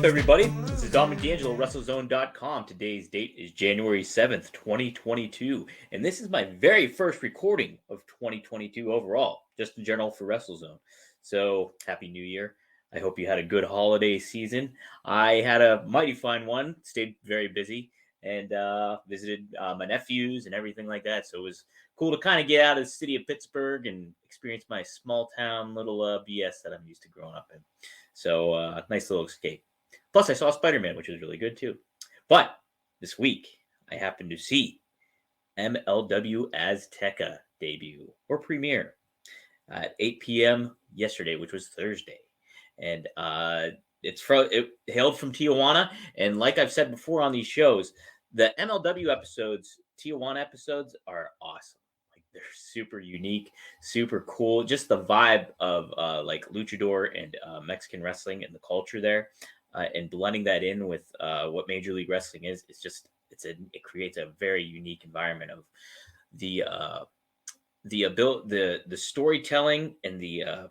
everybody? This is Dominic D'Angelo, WrestleZone.com. Today's date is January 7th, 2022. And this is my very first recording of 2022 overall, just in general for WrestleZone. So, Happy New Year. I hope you had a good holiday season. I had a mighty fine one, stayed very busy, and visited my nephews and everything like that. So, it was cool to kind of get out of the city of Pittsburgh and experience my small town little BS that I'm used to growing up in. So, nice little escape. Plus, I saw Spider-Man, which was really good too. But this week, I happened to see MLW Azteca debut or premiere at 8 p.m. yesterday, which was Thursday, and it hailed from Tijuana. And like I've said before on these shows, the MLW episodes, Tijuana episodes, are awesome. Like they're super unique, super cool. Just the vibe of like luchador and Mexican wrestling and the culture there. And blending that in with what Major League Wrestling is, it creates a very unique environment of the storytelling and the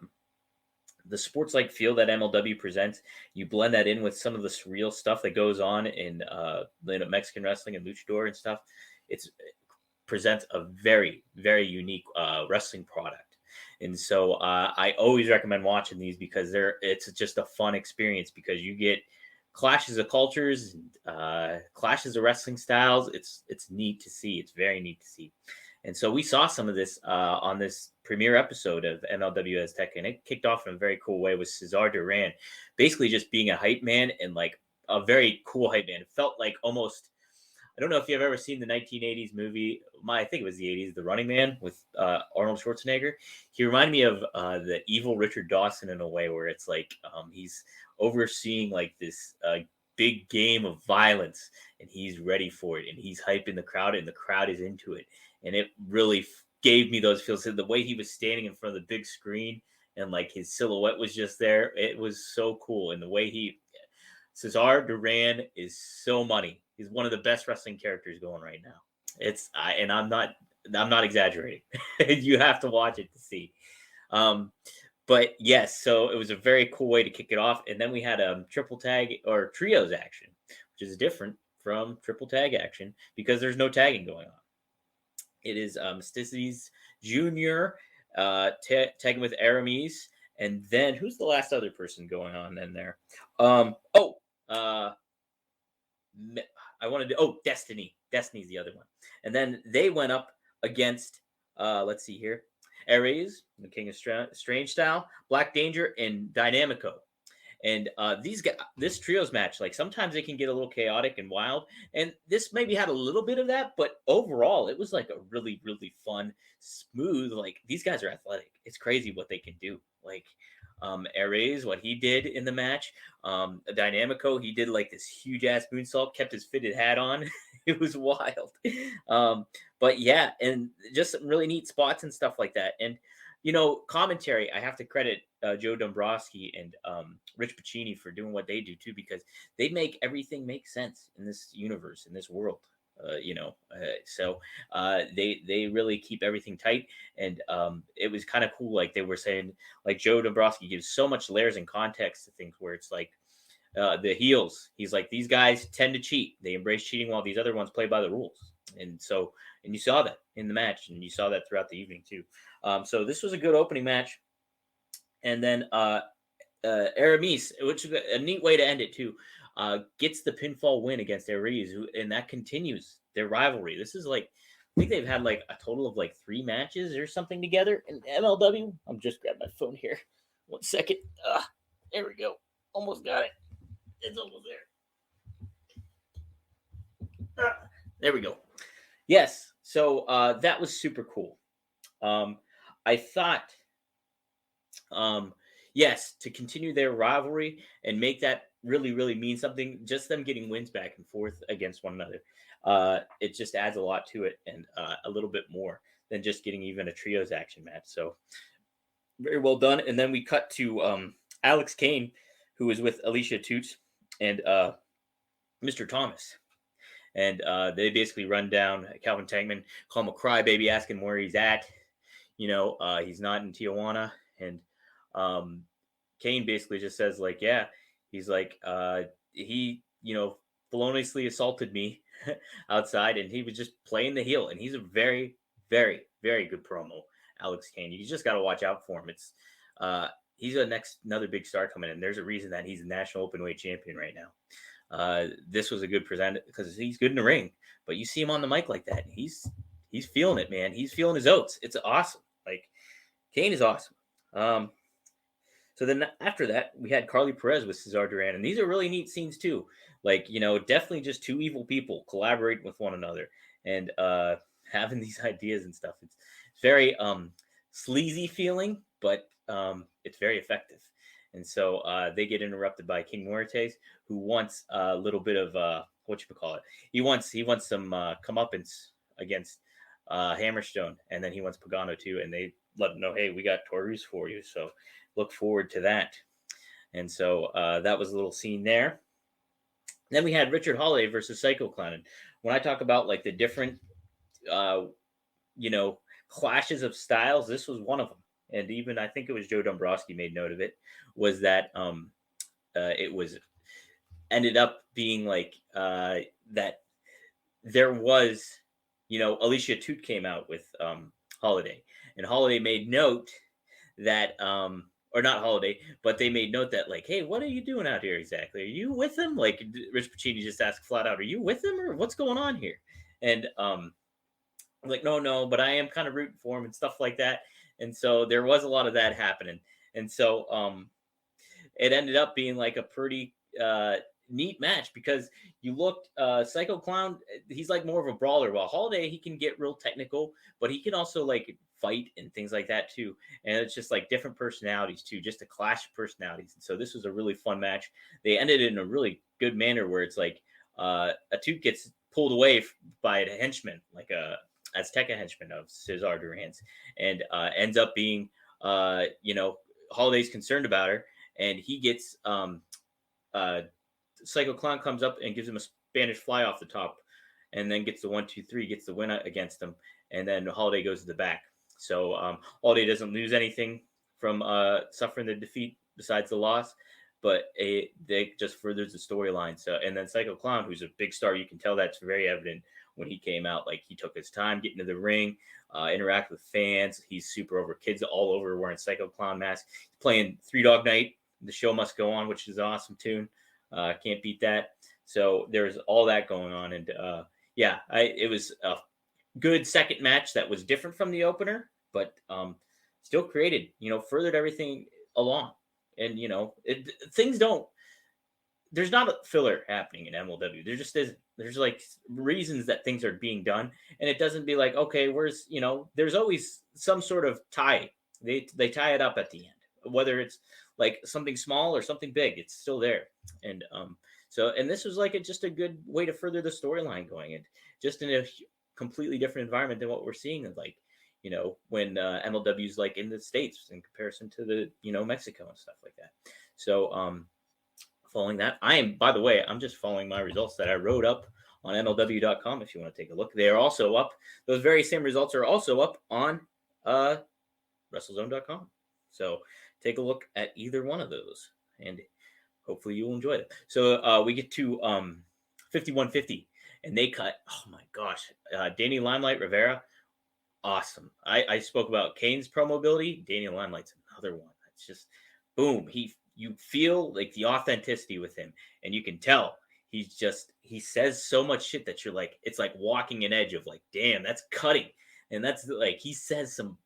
sports like feel that MLW presents. You blend that in with some of the surreal stuff that goes on in Mexican wrestling and luchador and stuff. It presents a very, very unique wrestling product. And so I always recommend watching these because it's just a fun experience because you get clashes of cultures, clashes of wrestling styles. It's neat to see. It's very neat to see. And so we saw some of this on this premiere episode of MLW Azteca, and it kicked off in a very cool way with Cesar Duran, basically just being a hype man and like a very cool hype man. It felt like almost, I don't know if you've ever seen the 1980s movie. I think it was the 80s, The Running Man with Arnold Schwarzenegger. He reminded me of the evil Richard Dawson in a way where it's like he's overseeing like this big game of violence and he's ready for it and he's hyping the crowd and the crowd is into it. And it really gave me those feels. The way he was standing in front of the big screen and like his silhouette was just there. It was so cool. And the way Cesar Duran is so money. He's one of the best wrestling characters going right now. I'm not exaggerating. You have to watch it to see. But yes, so it was a very cool way to kick it off. And then we had triple tag or trios action, which is different from triple tag action because there's no tagging going on. It is Mysticis Jr. Tagging with Aramis. And then who's the last other person going on in there? Destiny. Destiny's the other one. And then they went up against, let's see here, Ares, the King of Strange Style, Black Danger, and Dynamico. And these guys, this trios match, like sometimes it can get a little chaotic and wild. And this maybe had a little bit of that, but overall, it was like a really, really fun, smooth. Like these guys are athletic. It's crazy what they can do. Like Ares, what he did in the match. Dynamico, he did like this huge ass moonsault, kept his fitted hat on. It was wild. But yeah, and just some really neat spots and stuff like that. And commentary, I have to credit Joe Dombrowski and Rich Piccini for doing what they do too, because they make everything make sense in this universe, in this world. So they really keep everything tight, and it was kind of cool. Like they were saying, like Joe Dombrowski gives so much layers and context to things where it's like the heels. He's like, these guys tend to cheat. They embrace cheating while these other ones play by the rules. And you saw that in the match, and you saw that throughout the evening too. So this was a good opening match. And then Aramis, which is a neat way to end it too, gets the pinfall win against Ares, and that continues their rivalry. This is like, I think they've had like a total of like 3 matches or something together in MLW. I'm just grabbing my phone here. 1 second. There we go. Almost got it. It's almost there. There we go. Yes. So that was super cool. I thought, yes, to continue their rivalry and make that really, really mean something, just them getting wins back and forth against one another. It just adds a lot to it and a little bit more than just getting even a trios action match. So very well done. And then we cut to Alex Kane, who was with Alicia Toots and Mr. Thomas. And they basically run down Calvin Tankman, call him a crybaby, ask him where he's at. He's not in Tijuana. And Kane basically just says, like, yeah, he's like, he, feloniously assaulted me outside, and he was just playing the heel. And he's a very, very, very good promo, Alex Kane. You just got to watch out for him. It's he's another big star coming in. There's a reason that he's the national openweight champion right now. This was a good present because he's good in the ring, but you see him on the mic like that, he's feeling it, man. He's feeling his oats. It's awesome. Like, Kane is awesome. So then after that, we had Carly Perez with Cesar Duran, and these are really neat scenes too. Like, definitely just two evil people collaborating with one another and having these ideas and stuff. It's very sleazy feeling, but it's very effective. And so they get interrupted by King Muertes, who wants a little bit of He wants some comeuppance against Hammerstone, and then he wants Pagano too. And they let him know, hey, we got Taurus for you, so look forward to that. And so that was a little scene there. Then we had Richard Holiday versus Psycho Clown. And when I talk about like the different, clashes of styles, this was one of them. And even I think it was Joe Dombrowski made note of it, was that it was ended up being like that there was, Alicia Toot came out with Holiday, and Holiday made note that or not Holiday, but they made note that like, hey, what are you doing out here exactly? Are you with him? Like, Rich Pacini just asked flat out, are you with him or what's going on here? And I'm like, no, but I am kind of rooting for him and stuff like that. And so there was a lot of that happening. And so it ended up being like a pretty neat match, because you looked Psycho Clown, he's like more of a brawler, while Holiday, he can get real technical, but he can also like fight and things like that too. And it's just like different personalities too, just a clash of personalities. And so this was a really fun match. They ended it in a really good manner where it's like a Toot gets pulled away by a henchman, like a Azteca henchman of Cesar Duran's, and ends up being Holiday's concerned about her, and he gets Psycho Clown comes up and gives him a Spanish fly off the top, and then gets the 1-2-3, gets the win against him, and then Holiday goes to the back. So Holiday doesn't lose anything from suffering the defeat besides the loss, but they just furthers the storyline. So, and then Psycho Clown, who's a big star, you can tell that's very evident when he came out. Like, he took his time getting to the ring, interact with fans. He's super over. Kids all over wearing Psycho Clown masks. He's playing Three Dog Night, The Show Must Go On, which is an awesome tune. Can't beat that. So there's all that going on. And it was a good second match that was different from the opener, but still created, furthered everything along. And, there's not a filler happening in MLW. There just isn't. There's like reasons that things are being done, and it doesn't be like, okay, where's, there's always some sort of tie. They tie it up at the end, whether it's like something small or something big, it's still there. And and this was like just a good way to further the storyline going, and just in a completely different environment than what we're seeing, like, when MLW's like in the States in comparison to the, Mexico and stuff like that. So following that, by the way, I'm just following my results that I wrote up on MLW.com. If you want to take a look, they are also up. Those very same results are also up on WrestleZone.com. So take a look at either one of those, and hopefully you'll enjoy it. So we get to 5150, and they cut, oh my gosh, Danny Limelight Rivera, awesome. I spoke about Kane's promo ability. Danny Limelight's another one. It's just, boom, you feel like the authenticity with him, and you can tell he says so much shit that you're like, it's like walking an edge of like, damn, that's cutting. And that's like, he says some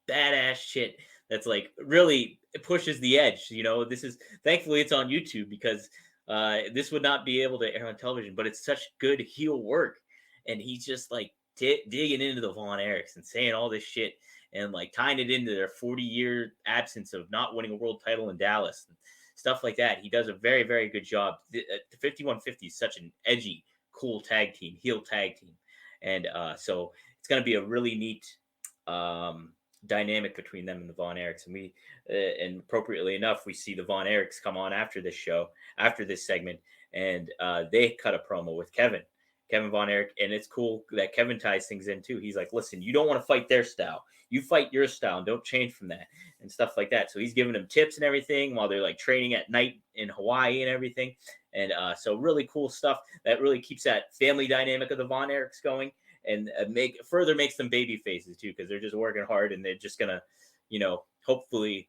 badass shit that's like really pushes the edge. This is, thankfully it's on YouTube, because this would not be able to air on television, but it's such good heel work. And he's just like digging into the Von Erichs and saying all this shit, and like tying it into their 40-year absence of not winning a world title in Dallas and stuff like that. He does a very, very good job. The 5150 is such an edgy, cool tag team, heel tag team. And so it's going to be a really neat dynamic between them and the Von Erichs. And we, and appropriately enough, we see the Von Erichs come on after this show, after this segment, and they cut a promo with Kevin Von Erich. And it's cool that Kevin ties things in too. He's like, listen, you don't want to fight their style. You fight your style and don't change from that, and stuff like that. So he's giving them tips and everything while they're like training at night in Hawaii and everything. And so really cool stuff that really keeps that family dynamic of the Von Erichs going, and makes them baby faces too, because they're just working hard and they're just gonna, hopefully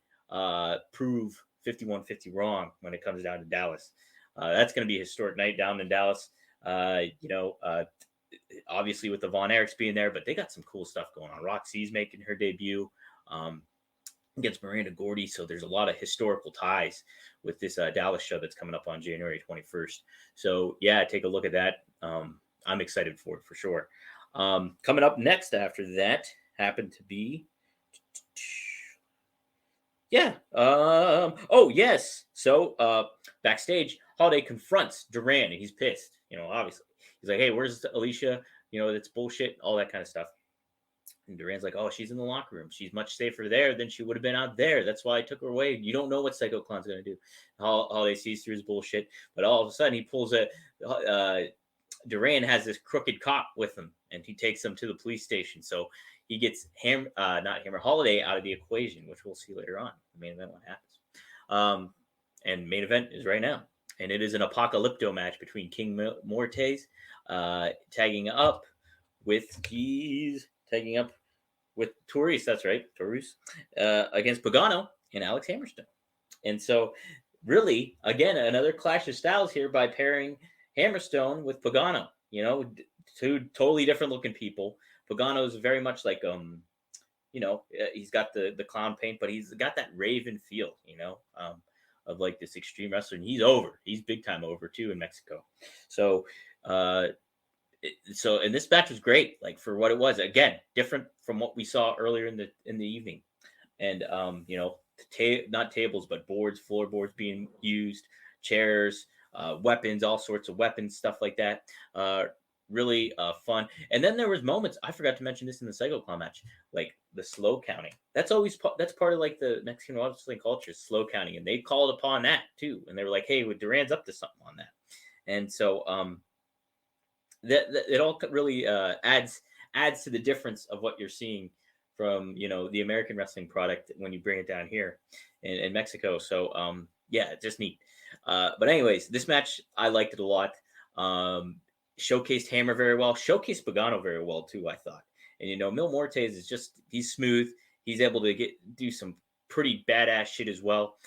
prove 5150 wrong when it comes down to Dallas. That's going to be a historic night down in Dallas. Obviously with the Von Erichs being there, but they got some cool stuff going on. Roxy's making her debut against Miranda Gordy, so there's a lot of historical ties with this Dallas show that's coming up on January 21st. So yeah, take a look at that. I'm excited for it for sure. Coming up next after that happened to be oh yes. So backstage, Holiday confronts Duran and he's pissed, obviously. He's like, hey, where's Alicia? That's bullshit, all that kind of stuff. And Duran's like, oh, she's in the locker room. She's much safer there than she would have been out there. That's why I took her away. You don't know what Psycho Clown's going to do. Holiday sees through his bullshit. But all of a sudden, he pulls Duran has this crooked cop with him, and he takes him to the police station. So he gets Holiday out of the equation, which we'll see later on. The main event, what happens. And main event is right now. And it is an Apocalypto match between King Mortes tagging up with Taurus. That's right, Taurus, against Pagano and Alex Hammerstone. And so, really, again, another clash of styles here by pairing Hammerstone with Pagano. Two totally different looking people. Pagano is very much like he's got the clown paint, but he's got that Raven feel, of like this extreme wrestler. And he's big time over too in Mexico. So and this match was great, like for what it was. Again, different from what we saw earlier in the evening. And not tables, but boards, floorboards being used, chairs, weapons, all sorts of weapons, stuff like that. Really fun. And then there was moments, I forgot to mention this in the Psycho Clown match, like the slow counting. That's part of like the Mexican wrestling culture, slow counting. And they called upon that too. And they were like, hey, Duran's up to something on that. And so that it all really adds to the difference of what you're seeing from the American wrestling product when you bring it down here in Mexico. So yeah, just neat. But anyways, this match, I liked it a lot. Showcased Hammer very well, showcased Pagano very well too, I thought. And Mil Mortes is he's smooth. He's able to do some pretty badass shit as well.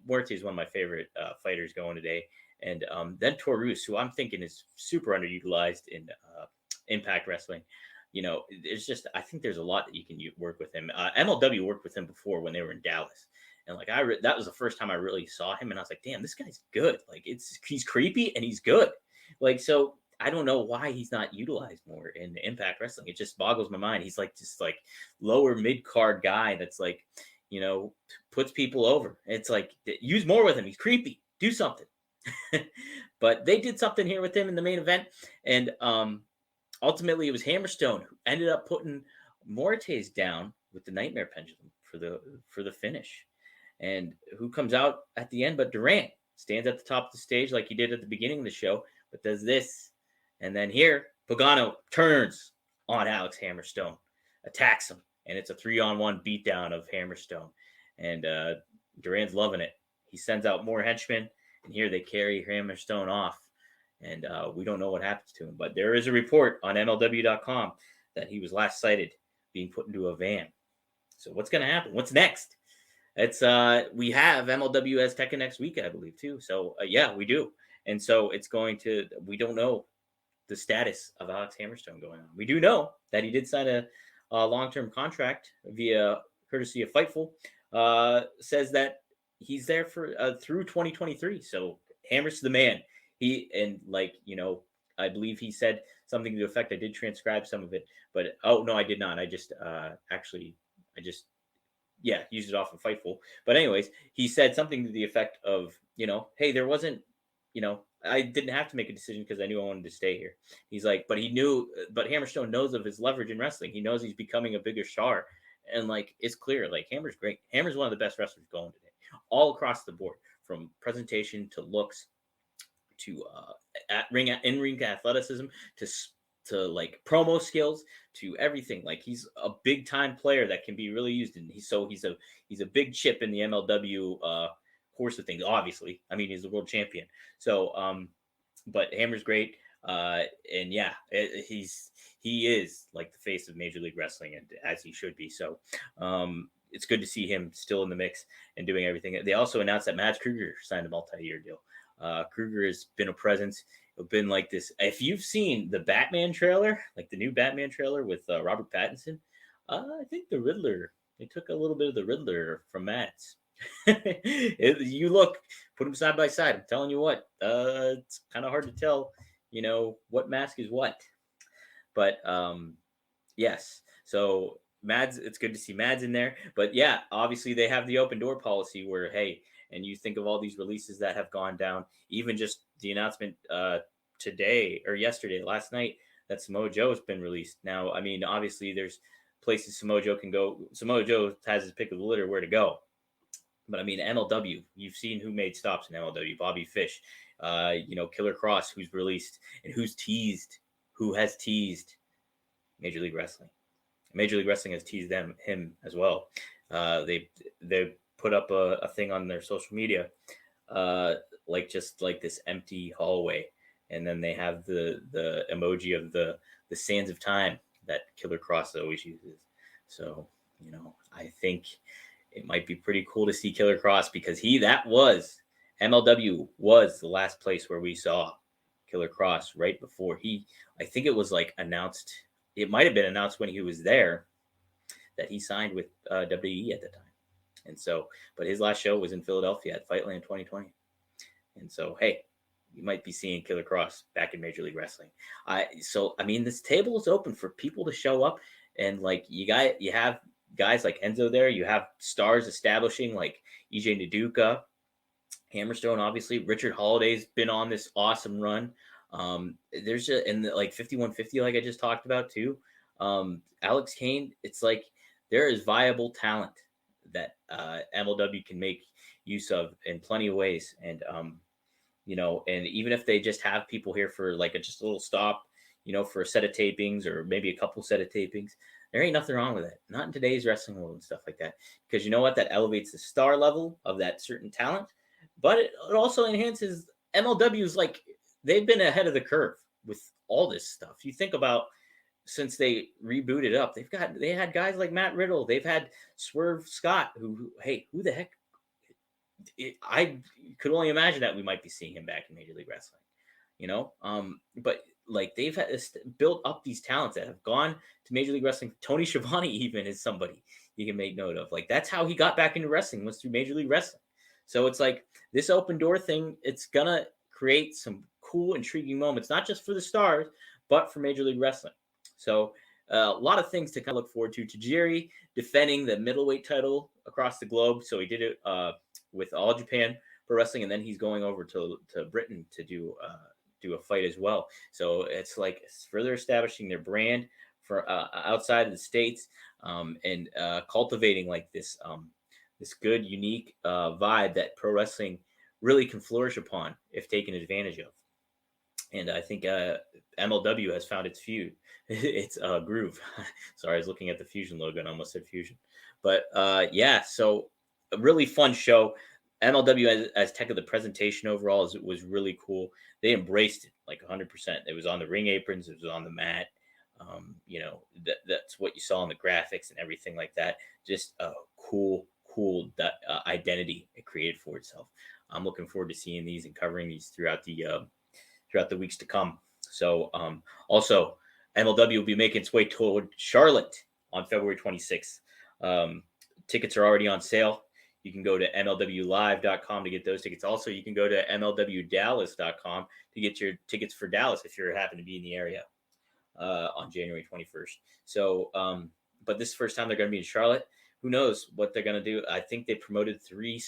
Morte is one of my favorite fighters going today. And then Taurus, who I'm thinking is super underutilized in Impact Wrestling. I think there's a lot that you can work with him. MLW worked with him before when they were in Dallas. And like that was the first time I really saw him, and I was like, "Damn, this guy's good! Like, he's creepy and he's good." Like, so I don't know why he's not utilized more in Impact Wrestling. It just boggles my mind. He's like just like lower mid card guy that's like, puts people over. It's like, use more with him. He's creepy. Do something. But they did something here with him in the main event, and ultimately it was Hammerstone who ended up putting Mortes down with the Nightmare Pendulum for the finish. And who comes out at the end but Duran? Stands at the top of the stage like he did at the beginning of the show, but does this. And then here, Pagano turns on Alex Hammerstone, attacks him, and it's a 3-on-1 beatdown of Hammerstone. And Duran's loving it. He sends out more henchmen, and here they carry Hammerstone off. And we don't know what happens to him, but there is a report on MLW.com that he was last sighted being put into a van. So what's going to happen? What's next? It's we have MLW as Tekken next week, I believe, too. So yeah, we do. And so we don't know the status of Alex Hammerstone going on. We do know that he did sign a long-term contract via courtesy of Fightful. Says that he's there for through 2023. So Hammer's the man. I believe he said something to the effect, I did transcribe some of it, but no, I did not. I just used it off of Fightful. But anyways, he said something to the effect of, hey, there wasn't, I didn't have to make a decision because I knew I wanted to stay here. He's like, but Hammerstone knows of his leverage in wrestling. He knows he's becoming a bigger star. And like, it's clear, like Hammer's great. Hammer's one of the best wrestlers going today, all across the board, from presentation to looks to in-ring athleticism to like promo skills to everything. Like, he's a big time player that can be really used, and he's a big chip in the MLW course of things, obviously. I mean, he's the world champion. So, but Hammer's great. And yeah, he is like the face of Major League Wrestling, and as he should be. So, it's good to see him still in the mix and doing everything. They also announced that Mads Kruger signed a multi-year deal. Kruger has been a presence. It's been like this. If you've seen the Batman trailer, like the new Batman trailer with Robert Pattinson, I think the Riddler. They took a little bit of the Riddler from Mads. You look, put them side by side. I'm telling you what, it's kind of hard to tell, what mask is what. But yes, so Mads, it's good to see Mads in there. But yeah, obviously they have the open door policy where, hey, and you think of all these releases that have gone down, even just the announcement today or yesterday, last night, that Samoa Joe has been released. Now, I mean, obviously there's places Samoa Joe can go. Samoa Joe has his pick of the litter where to go. But I mean, MLW, you've seen who made stops in MLW. Bobby Fish, Killer Cross, who's released and who has teased Major League Wrestling. Major League Wrestling has teased him as well. They put up a thing on their social media, just like this empty hallway, and then they have the emoji of the sands of time that Killer Cross always uses. So I think it might be pretty cool to see Killer Cross, because MLW was the last place where we saw Killer Cross right before I think it was like announced. It might have been announced when he was there that he signed with WWE at the time. And so, but his last show was in Philadelphia at Fightland 2020. And so, hey, you might be seeing Killer Cross back in Major League Wrestling. This table is open for people to show up, and like you have guys like Enzo there. You have stars establishing like EJ Naduka, Hammerstone, obviously. Richard Holiday's been on this awesome run. There's like 5150, like I just talked about too. Alex Kane. It's like there is viable talent that MLW can make use of in plenty of ways, and and even if they just have people here for like just a little stop, for a set of tapings or maybe a couple set of tapings, there ain't nothing wrong with it. Not in today's wrestling world and stuff like that. Because you know what? That elevates the star level of that certain talent, but it also enhances MLW's, like, they've been ahead of the curve with all this stuff. You think about since they rebooted up, they had guys like Matt Riddle. They've had Swerve Scott, who the heck? I could only imagine that we might be seeing him back in Major League Wrestling, but like they've built up these talents that have gone to Major League Wrestling. Tony Schiavone even is somebody you can make note of. Like that's how he got back into wrestling, was through Major League Wrestling. So it's like this open door thing, it's gonna create some cool, intriguing moments, not just for the stars, but for Major League Wrestling. So a lot of things to kind of look forward to. Tajiri defending the middleweight title across the globe. So he did it with All Japan Pro Wrestling, and then he's going over to Britain to do a fight as well. So it's like further establishing their brand for outside of the States, and cultivating like this good, unique vibe that pro wrestling really can flourish upon if taken advantage of. And I think MLW has found its groove. Sorry, I was looking at the Fusion logo and I almost said Fusion. But so a really fun show. MLW as tech of the presentation overall was really cool. They embraced it like 100%. It was on the ring aprons. It was on the mat. That's what you saw in the graphics and everything like that. Just a cool identity it created for itself. I'm looking forward to seeing these and covering these throughout the weeks to come. So also MLW will be making its way toward Charlotte on February 26th. Tickets are already on sale. You can go to MLWlive.com to get those tickets. Also, you can go to MLWDallas.com to get your tickets for Dallas if you happen to be in the area on January 21st. So, but this is the first time they're going to be in Charlotte. Who knows what they're going to do? I think they promoted three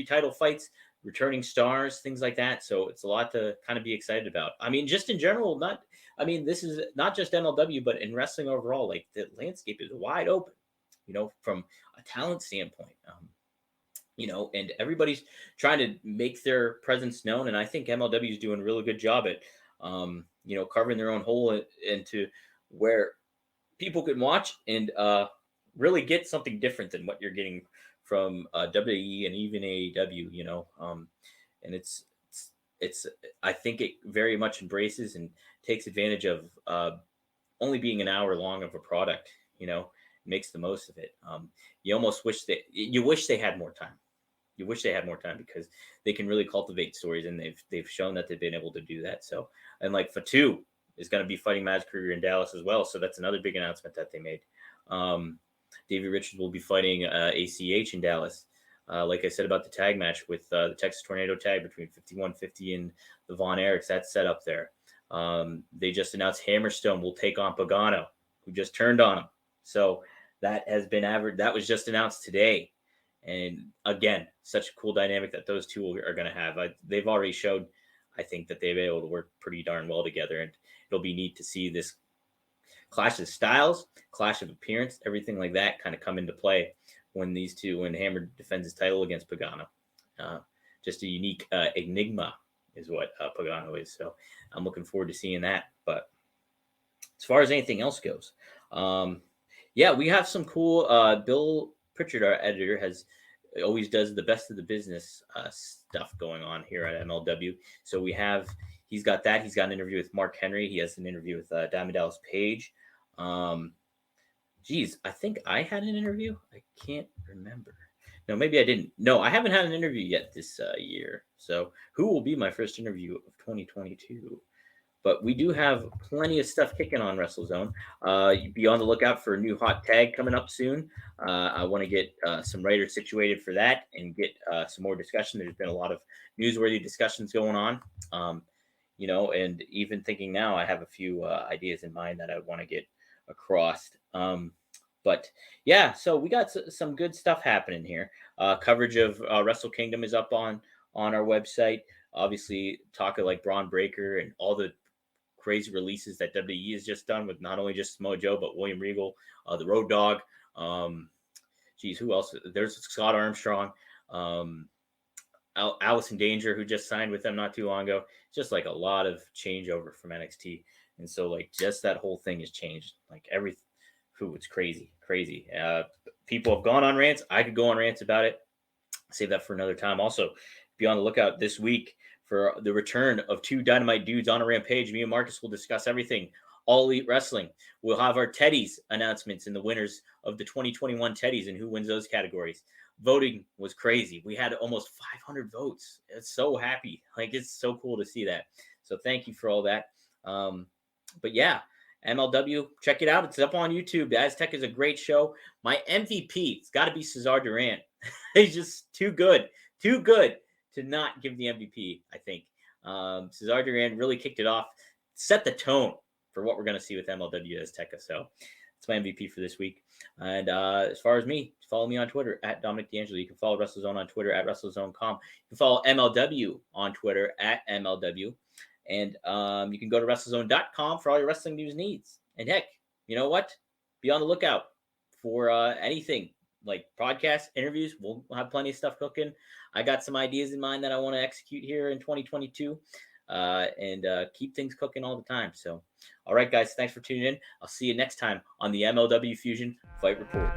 title fights, returning stars, things like that. So it's a lot to kind of be excited about. I mean, just in general, this is not just MLW, but in wrestling overall, like the landscape is wide open, from a talent standpoint. And everybody's trying to make their presence known. And I think MLW is doing a really good job at, carving their own hole into where people can watch and really get something different than what you're getting from WWE and even AEW, and it's I think it very much embraces and takes advantage of only being an hour long of a product, makes the most of it. You almost wish they had more time. You wish they had more time because they can really cultivate stories, and they've shown that they've been able to do that. So, and like Fatu is going to be fighting Mads Kruger in Dallas as well. So that's another big announcement that they made. Davey Richards will be fighting ACH in Dallas. Like I said about the tag match with the Texas Tornado tag between 5150 and the Von Erichs, that's set up there. They just announced Hammerstone will take on Pagano, who just turned on him. So that has been that was just announced today. And again, such a cool dynamic that those two are going to have. They've already showed, I think, that they've been able to work pretty darn well together. And it'll be neat to see this clash of styles, clash of appearance, everything like that kind of come into play when Hammer defends his title against Pagano. Just a unique enigma is what Pagano is. So I'm looking forward to seeing that. But as far as anything else goes, we have some cool Bill Pritchard, our editor, always does the best of the business stuff going on here at MLW. So he's got that. He's got an interview with Mark Henry. He has an interview with Diamond Dallas Page. I think I had an interview. I can't remember. No, maybe I didn't. No, I haven't had an interview yet this year. So who will be my first interview of 2022? But we do have plenty of stuff kicking on WrestleZone. Be on the lookout for a new hot tag coming up soon. I want to get some writers situated for that and get some more discussion. There's been a lot of newsworthy discussions going on, and even thinking now, I have a few ideas in mind that I want to get across. So we got some good stuff happening here. Coverage of Wrestle Kingdom is up on our website. Obviously, talking like Braun Breaker and all the crazy releases that WWE has just done with not only just Samoa Joe, but William Regal, the Road Dogg. Who else? There's Scott Armstrong, Alice in Danger, who just signed with them not too long ago. Just like a lot of changeover from NXT. And so like just that whole thing has changed. Like everything. It's crazy. People have gone on rants. I could go on rants about it. Save that for another time. Also, be on the lookout this week for the return of two Dynamite dudes on a Rampage. Me and Marcus will discuss everything All Elite Wrestling. We'll have our Teddies announcements and the winners of the 2021 Teddies and who wins those categories. Voting was crazy. We had almost 500 votes. It's so happy. Like, it's so cool to see that. So thank you for all that. MLW, check it out. It's up on YouTube. The Aztec is a great show. My MVP, it's got to be Cesar Duran. He's just too good to not give the MVP, I think. Cesar Duran really kicked it off, set the tone for what we're going to see with MLW Azteca. So it's my MVP for this week. And as far as me, follow me on Twitter at Dominic D'Angelo. You can follow WrestleZone on Twitter at WrestleZone.com. You can follow MLW on Twitter at MLW. And you can go to WrestleZone.com for all your wrestling news needs. And heck, you know what? Be on the lookout for anything like podcasts, interviews. We'll have plenty of stuff cooking. I got some ideas in mind that I want to execute here in 2022 and keep things cooking all the time. So, all right, guys, thanks for tuning in. I'll see you next time on the MLW Fusion Fight Report.